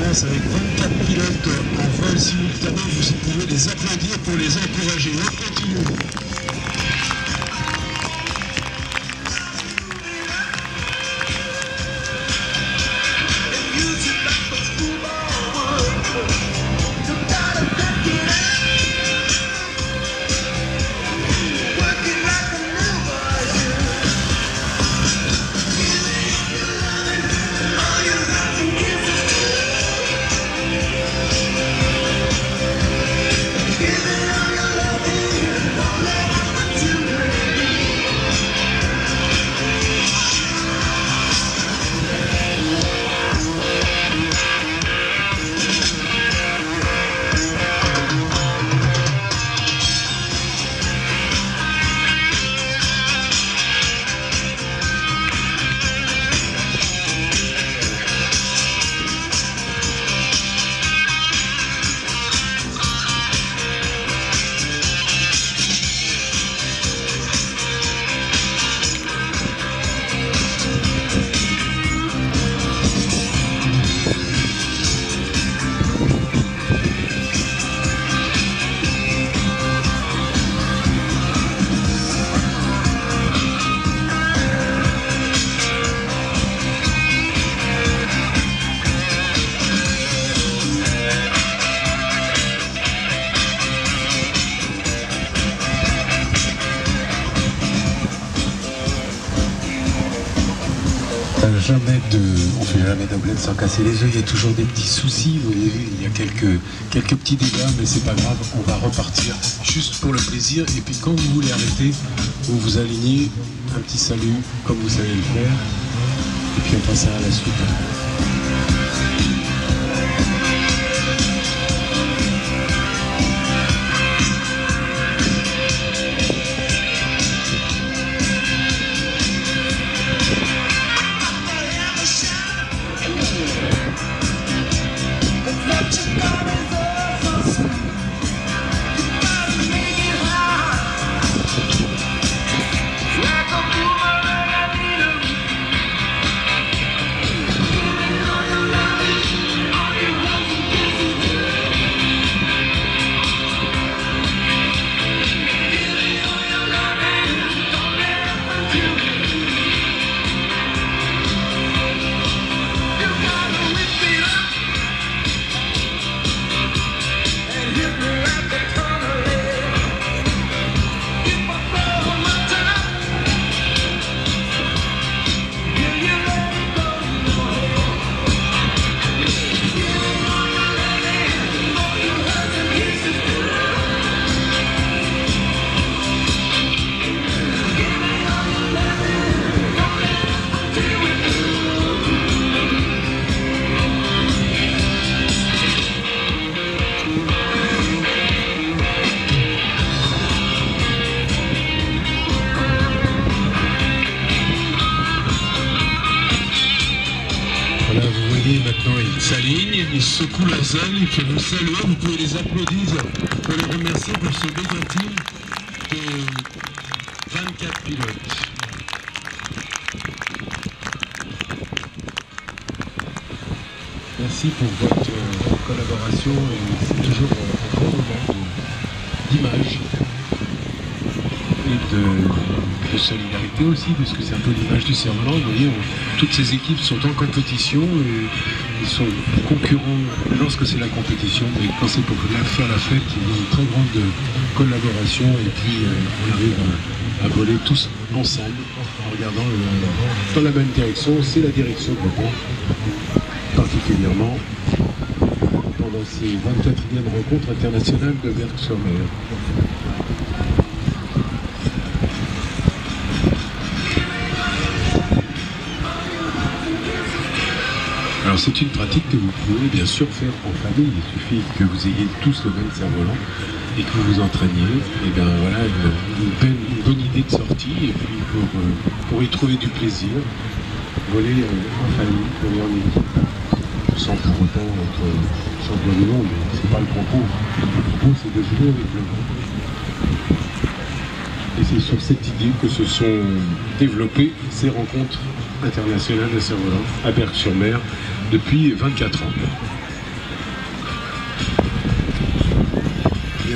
place avec 24 pilotes en vol simultané. Vous pouvez les applaudir pour les encourager. On continue. On fait jamais d'omelette sans casser les œufs, il y a toujours des petits soucis, vous avez vu, il y a quelques petits dégâts, mais c'est pas grave, on va repartir juste pour le plaisir, et puis quand vous voulez arrêter, vous vous alignez, un petit salut, comme vous savez le faire, et puis on passera à la suite. Maintenant, ils s'alignent, ils secouent la salle, et puis vous saluez, vous pouvez les applaudir pour les remercier pour ce big team de 24 pilotes. Merci pour votre collaboration, et c'est toujours un grand moment d'image et de solidarité aussi, parce que c'est un peu l'image du cerf-volant. Vous voyez, toutes ces équipes sont en compétition et ils sont concurrents lorsque c'est la compétition, mais quand c'est pour faire la fête, il y a une très grande collaboration, et puis on arrive à voler tous ensemble en regardant dans la même direction. C'est la direction de Breton, particulièrement pendant ces 24e rencontres internationales de Berck-sur-Mer. Alors c'est une pratique que vous pouvez bien sûr faire en famille. Il suffit que vous ayez tous le même cerf-volant et que vous vous entraîniez. Et bien voilà une bonne idée de sortie, et puis pour y trouver du plaisir, voler en famille, voler en équipe, sans pour autant être champion du monde. C'est pas le propos. Le propos, c'est de jouer avec le monde. Et c'est sur cette idée que se sont développées ces rencontres internationales de cerf-volant à Berck-sur-Mer depuis 24 ans.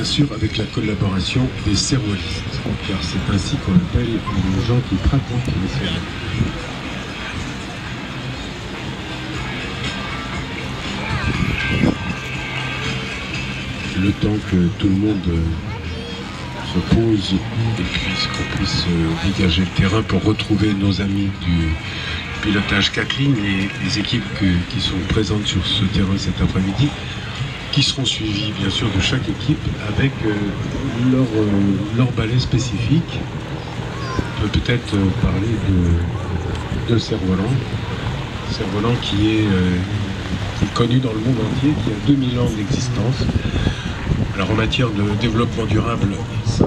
bien sûr avec la collaboration des cervolistes, car c'est ainsi qu'on appelle les gens qui pratiquent les cerveaux. Le temps que tout le monde se pose et qu'on puisse dégager le terrain pour retrouver nos amis du pilotage Kathleen, les équipes qui sont présentes sur ce terrain cet après-midi, qui seront suivies bien sûr de chaque équipe avec leur balai spécifique. On peut peut-être parler de cerf-volant. Cerf-volant qui est connu dans le monde entier, qui a 2000 ans d'existence. Alors en matière de développement durable, ça,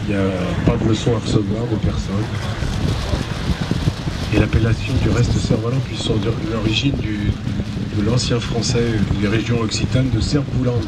il n'y a pas de leçon à recevoir de personne. Et l'appellation du reste cerf-volant puis sont l'origine de l'ancien français des régions occitanes de cerf-volant.